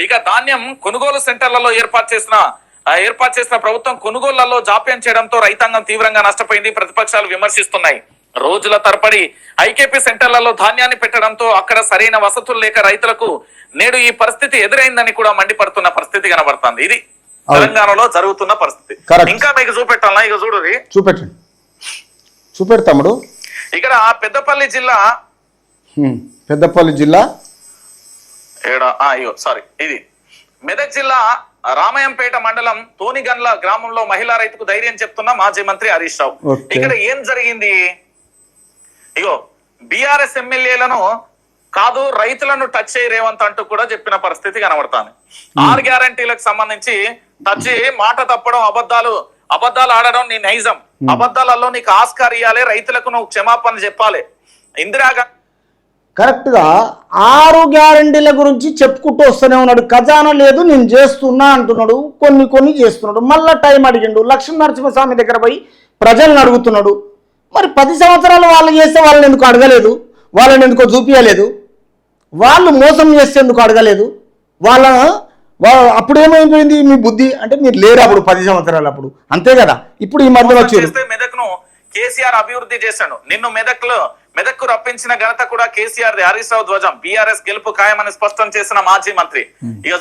ఇక ధాన్యం కొనుగోలు సెంటర్లలో ఏర్పాటు చేసిన ప్రభుత్వం కొనుగోళ్లలో జాప్యం చేయడంతో రైతాంగం తీవ్రంగా నష్టపోయింది. ప్రతిపక్షాలు విమర్శిస్తున్నాయి. రోజుల తరబడి ఐకేపీ సెంటర్లలో ధాన్యాన్ని పెట్టడంతో అక్కడ సరైన వసతులు లేక రైతులకు నేడు ఈ పరిస్థితి ఎదురైందని కూడా మండిపడుతున్న పరిస్థితి కనబడుతుంది. ఇది తెలంగాణలో జరుగుతున్న పరిస్థితి. ఇంకా మీకు చూపెట్టాలా? ఇక చూడురి, చూపెట్టు తమ్ముడు. ఇక్కడ పెద్దపల్లి జిల్లా ఇది మెదక్ జిల్లా రామయంపేట మండలం తోనిగండ్ల గ్రామంలో మహిళా రైతుకు ధైర్యం చెప్తున్న మాజీ మంత్రి హరీష్ రావు. ఇక్కడ ఏం జరిగింది? ఇగో బీఆర్ఎస్ ఎమ్మెల్యేలను కాదు రైతులను టచ్ చేయి రేవంత్ అంటూ కూడా చెప్పిన పరిస్థితి కనబడుతుంది. 6 గ్యారంటీలకు సంబంధించి టచ్ చేయి, మాట తప్పడం, అబద్ధాలు ఆడడం నీ నైజం, అబద్ధాలలో నీకు ఆస్కార్ ఇవ్వాలి, రైతులకు నువ్వు క్షమాపణ చెప్పాలి. ఇందిరాగాంధీ కరెక్ట్ గా 6 గ్యారంటీల గురించి చెప్పుకుంటూ వస్తూనే ఉన్నాడు. ఖజానా లేదు నేను చేస్తున్నా అంటున్నాడు, కొన్ని చేస్తున్నాడు. మళ్ళా టైం అడిగిండు. లక్ష్మీ నరసింహస్వామి దగ్గర పోయి ప్రజలను అడుగుతున్నాడు. మరి 10 సంవత్సరాలు వాళ్ళు చేస్తే వాళ్ళని ఎందుకు అడగలేదు? వాళ్ళని ఎందుకో చూపించలేదు? వాళ్ళు మోసం చేస్తే ఎందుకు అడగలేదు? అప్పుడు ఏమైపోయింది మీ బుద్ధి? అంటే మీరు లేరు అప్పుడు 10 సంవత్సరాలు అప్పుడు, అంతే కదా. ఇప్పుడు ఈ మధ్యలో వచ్చి మెదక్ను కేసీఆర్ అభివృద్ధి చేశాడు. నిన్ను మెదక్కు రప్పించిన ఘనత కూడా కేసీఆర్ ది. హరీష్ రావు ధ్వజం, బీఆర్ఎస్ గెలుపు ఖాయమని స్పష్టం చేసిన మాజీ మంత్రి. ఇక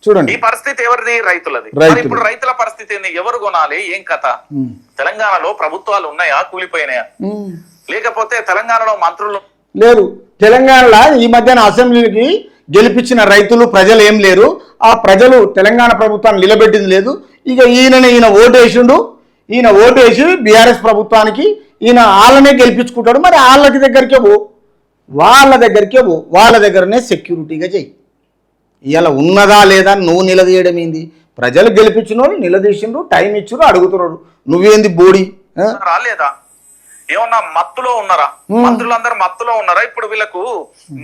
చూడండి ఈ పరిస్థితి ఎవరిది? రైతులది. ఇప్పుడు రైతుల పరిస్థితి ఏంది? ఎవరు కొనాలి? ఏం కథ? తెలంగాణలో ప్రభుత్వాలు ఉన్నాయా? కూలిపోయినాయా? లేకపోతే తెలంగాణలో మంత్రులు లేరు. తెలంగాణలో ఈ మధ్యన అసెంబ్లీకి గెలిపించిన రైతులు ప్రజలు ఏం లేరు. ఆ ప్రజలు తెలంగాణ ప్రభుత్వాన్ని నిలబెట్టింది లేదు. ఇక ఈయన ఓటేసి బీఆర్ఎస్ ప్రభుత్వానికి ఈయన వాళ్ళనే గెలిపించుకుంటాడు. మరి వాళ్ళ దగ్గరనే సెక్యూరిటీగా చెయ్యి. ఇలా ఉన్నదా లేదా నువ్వు నిలదీయడం ఏంది? ప్రజలు గెలిపించిన వాళ్ళు నిలదీసిండ్రు, టైం ఇచ్చిండ్రు, అడుగుతున్నారు. నువ్వేంది బోడి? రాలేదా? ఏమన్నా మత్తులో ఉన్నారా? మంత్రులందరూ మత్తులో ఉన్నారా? ఇప్పుడు వీళ్ళకు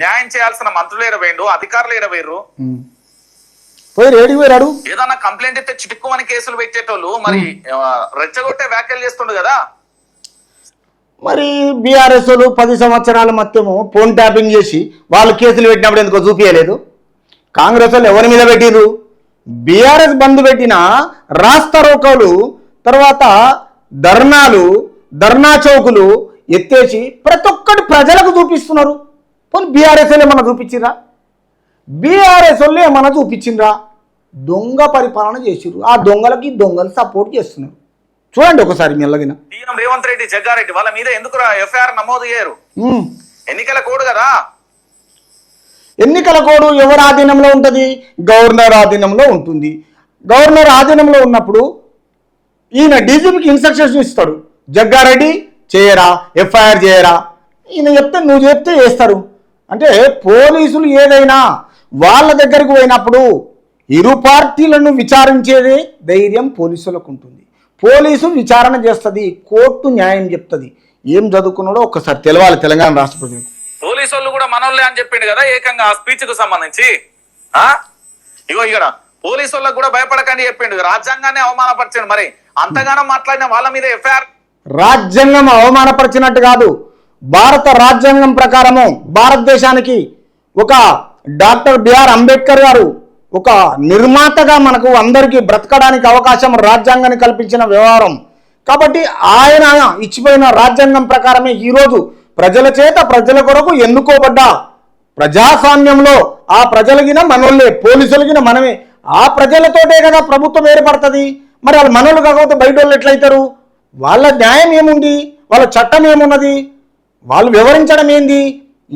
న్యాయం చేయాల్సిన మంత్రులు ఏడవేయండు, అధికారులు ఏడవేయరు. ఏదన్నా కంప్లైంట్ ఇస్తే చిటుక్కుమని కేసులు పెట్టేటోళ్ళు మరి రెచ్చగొట్టే వ్యాఖ్యలు చేస్తుండు కదా. మరి బీఆర్ఎస్ వాళ్ళు 10 సంవత్సరాల మొత్తము ఫోన్ ట్యాపింగ్ చేసి వాళ్ళు కేసులు పెట్టినప్పుడు ఎందుకో చూపించలేదు? కాంగ్రెస్ వాళ్ళు ఎవరి మీద పెట్టిరు? బీఆర్ఎస్ బంద్ పెట్టిన రాస్తా రోకోలు, తర్వాత ధర్నా చౌకులు ఎత్తేసి ప్రతి ఒక్కటి ప్రజలకు చూపిస్తున్నారు. పోనీ బీఆర్ఎస్ వాళ్ళు ఏమన్నా చూపించిండ్రా? దొంగ పరిపాలన చేసిర్రు. ఆ దొంగలు సపోర్ట్ చేస్తున్నారు. చూడండి ఒకసారి మెల్లగిన. సీఎం రేవంత్ రెడ్డి, జగ్గారెడ్డి వాళ్ళ మీద ఎందుకు ఎఫ్ఐఆర్ నమోదు చేయరు? ఎన్నికల కోడ్ కదా. ఎన్నికల కోడ్ ఎవరి ఆధీనంలో ఉంటుంది? గవర్నర్ ఆధీనంలో ఉంటుంది. గవర్నర్ ఆధీనంలో ఉన్నప్పుడు ఈయన డీజీపీకి ఇన్స్ట్రక్షన్స్ ఇస్తాడు. జగ్గారెడ్డి చేయరా, ఎఫ్ఐఆర్ చేయరా. ఈయన చెప్తే నువ్వు చెప్తే చేస్తారు. అంటే పోలీసులు ఏదైనా వాళ్ళ దగ్గరికి పోయినప్పుడు ఇరు పార్టీలను విచారించేదే ధైర్యం పోలీసులకు ఉంటుంది. పోలీసు విచారణ చేస్తుంది, కోర్టు న్యాయం చెప్తుంది. ఏం చదువుకున్నాడో ఒక్కసారి తెలవాలి తెలంగాణ రాష్ట్ర ప్రజలకు. పోలీసు వాళ్ళు కూడా మనోళ్ళే అని చెప్పిండు కదా ఏకంగా ఆ స్పీచ్ కు సంబంధించి. ఇక్కడ పోలీసు వాళ్ళకు కూడా భయపడకండి చెప్పిండు. రాజ్యాంగాన్ని అవమానపరిచాడు. మరి అంతగానో మాట్లాడిన వాళ్ళ మీద ఎఫ్ఐఆర్. రాజ్యాంగం అవమానపరిచినట్టు కాదు. భారత రాజ్యాంగం ప్రకారము భారతదేశానికి ఒక డాక్టర్ బిఆర్ అంబేద్కర్ గారు ఒక నిర్మాతగా మనకు అందరికీ బ్రతకడానికి అవకాశం రాజ్యాంగాన్ని కల్పించిన వ్యవహారం. కాబట్టి ఆయన ఇచ్చిపోయిన రాజ్యాంగం ప్రకారమే ఈరోజు ప్రజల చేత ప్రజల కొరకు ఎన్నుకోబడ్డ ప్రజాస్వామ్యంలో ఆ ప్రజలగిన మనోళ్ళే, పోలీసులగిన మనమే. ఆ ప్రజలతోటే కదా ప్రభుత్వం ఏర్పడుతుంది. మరి వాళ్ళు మనోళ్ళు కాకపోతే బయట వాళ్ళు ఎట్లయితారు? వాళ్ళ న్యాయం ఏముంది? వాళ్ళ చట్టం ఏమున్నది? వాళ్ళు వివరించడం ఏంది?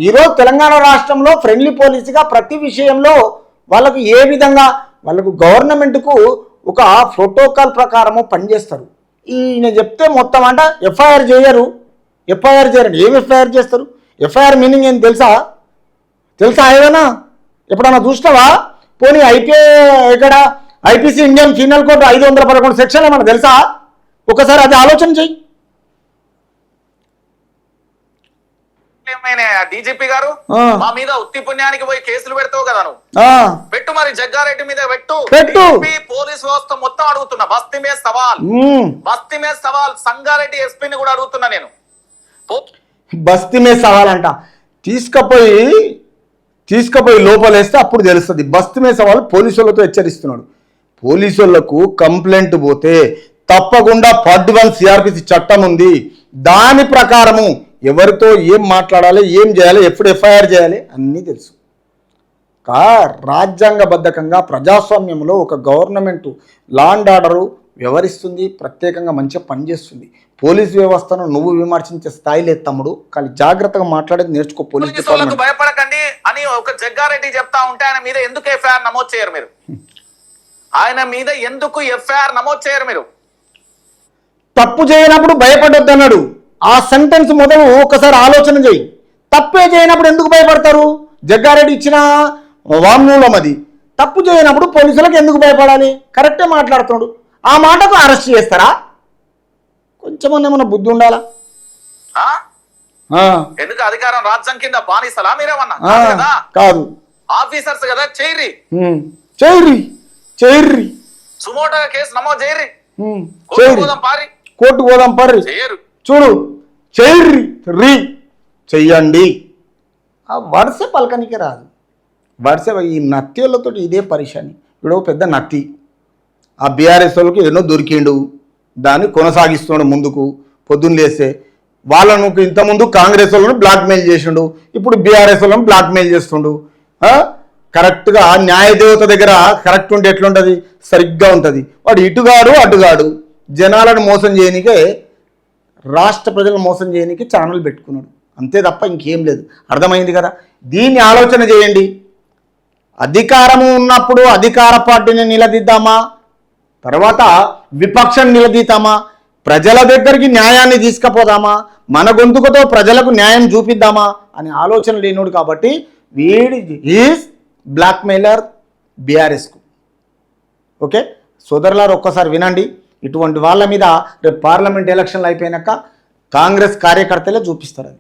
ఈరోజు తెలంగాణ రాష్ట్రంలో ఫ్రెండ్లీ పోలీసుగా ప్రతి విషయంలో వాళ్ళకు ఏ విధంగా వాళ్ళకు గవర్నమెంట్కు ఒక ప్రోటోకాల్ ప్రకారము పనిచేస్తారు. ఈయన చెప్తే మొత్తం అంట ఎఫ్ఐఆర్ చేయరు. ఏం ఎఫ్ఐఆర్ చేస్తారు? ఎఫ్ఐఆర్ మీనింగ్ ఏం తెలుసా ఏదైనా? ఎప్పుడన్నా చూసినావా? పోనీ IPC Indian penal code 511 section ఏమన్నా తెలుసా? ఒకసారి అది ఆలోచన చెయ్యి. డీజీపీ గారు మా మీద ఉత్తి పుణ్యానికి పోయి కేసులు పెడతావు కదా నువ్వు, పెట్టు. మరి జగ్గారెడ్డి మీద పెట్టు. పోలీస్ వ్యవస్థ మొత్తం అడుగుతున్నా. బస్తీ మీద సవాల్ సంగారెడ్డి ఎస్పీని కూడా అడుగుతున్నా నేను. బస్తీ మీద సవాలంట. తీసుకుపోయి లోపలేస్తే అప్పుడు తెలుస్తుంది. బస్తీ మీద సవాలు పోలీసులతో హెచ్చరిస్తున్నాడు. పోలీసులకు కంప్లైంట్ పోతే తప్పకుండా పార్ట్ 1 సిఆర్పిసి చట్టం ఉంది. దాని ప్రకారము ఎవరితో ఏం మాట్లాడాలి, ఏం చేయాలి, ఎప్పుడు ఎఫ్ఐఆర్ చేయాలి అన్నీ తెలుసు. రాజ్యాంగబద్ధకంగా ప్రజాస్వామ్యంలో ఒక గవర్నమెంట్ లా అండ్ ఆర్డరు వ్యవహరిస్తుంది, ప్రత్యేకంగా మంచిగా పనిచేస్తుంది. పోలీస్ వ్యవస్థను నువ్వు విమర్శించే స్థాయి లేదు తమ్ముడు, కానీ జాగ్రత్తగా మాట్లాడేది నేర్చుకో. పోలీస్ డిపార్ట్మెంట్ భయపడకండి అని ఒక జగ్గారెడ్డి చెప్తా ఉంటే ఆయన మీద ఎందుకు ఎఫ్ఐఆర్ నమోదు చేయరు మీరు? ఆయన మీద ఎందుకు ఎఫ్ఐఆర్ నమోదు చేయరు మీరు? తప్పు చేయనప్పుడు భయపడొద్దు అన్నాడు. ఆ సెంటెన్స్ మొదలు ఒకసారి ఆలోచన చేయి. తప్పే చేయనప్పుడు ఎందుకు భయపడతారు? జగ్గారెడ్డి ఇచ్చిన వాంగ్మూలం అది. తప్పు చేయనప్పుడు పోలీసులకు ఎందుకు భయపడాలి? కరెక్టే మాట్లాడుతున్నాడు. ఆ మాటకు అరెస్ట్ చేస్తారా? కొంచెమన్నా ఏమన్నా బుద్ధి ఉండాలా? ఎందుకు అధికారం రాజ్యం కింద బానిసలా మీరేమన్నా? కాదు, ఆఫీసర్స్ కదా, చేయరి సుమోటోగా కేసు నమోదు చేయరి, కోర్టు పోదాం పారి, చూడు చెయ్యండి. ఆ వరుస పలకనికి రాదు. వరుస ఈ నత్తి వాళ్ళతో ఇదే పరిశాని. ఇప్పుడు పెద్ద నత్తి ఆ బీఆర్ఎస్ వాళ్ళకి ఎన్నో దొరికిండు, దాన్ని కొనసాగిస్తున్నాడు ముందుకు. పొద్దున్న లేస్తే వాళ్ళను ఇంతకుముందు కాంగ్రెస్ వాళ్ళను బ్లాక్మెయిల్ చేసిండు, ఇప్పుడు బీఆర్ఎస్ వాళ్ళను బ్లాక్మెయిల్ చేస్తుండు. కరెక్ట్గా న్యాయదేవత దగ్గర కరెక్ట్ ఉంటే ఎట్లుంటుంది? సరిగ్గా ఉంటుంది. వాడు ఇటుగాడు అటుగాడు. జనాలను మోసం చేయనికే, రాష్ట్ర ప్రజలను మోసం చేయనికి ఛానల్ పెట్టుకున్నాడు, అంతే తప్ప ఇంకేం లేదు. అర్థమైంది కదా? దీన్ని ఆలోచన చేయండి. అధికారము ఉన్నప్పుడు అధికార పార్టీని నిలదీద్దామా, తర్వాత విపక్షం నిలదీద్దామా, ప్రజల దగ్గరికి న్యాయాన్ని తీసుకుపోదామా, మన గొంతుకతో ప్రజలకు న్యాయం చూపిద్దామా అని ఆలోచన లేనోడు. కాబట్టి వీడి ఈజ్ బ్లాక్మెయిలర్ బీఆర్ఎస్కు. ఓకే సోదరులారు, ఒక్కసారి వినండి. ఇటువంటి వాళ్ళ మీద రేపు పార్లమెంట్ ఎలక్షన్లు అయిపోయినాక కాంగ్రెస్ కార్యకర్తలే చూపిస్తారు అది.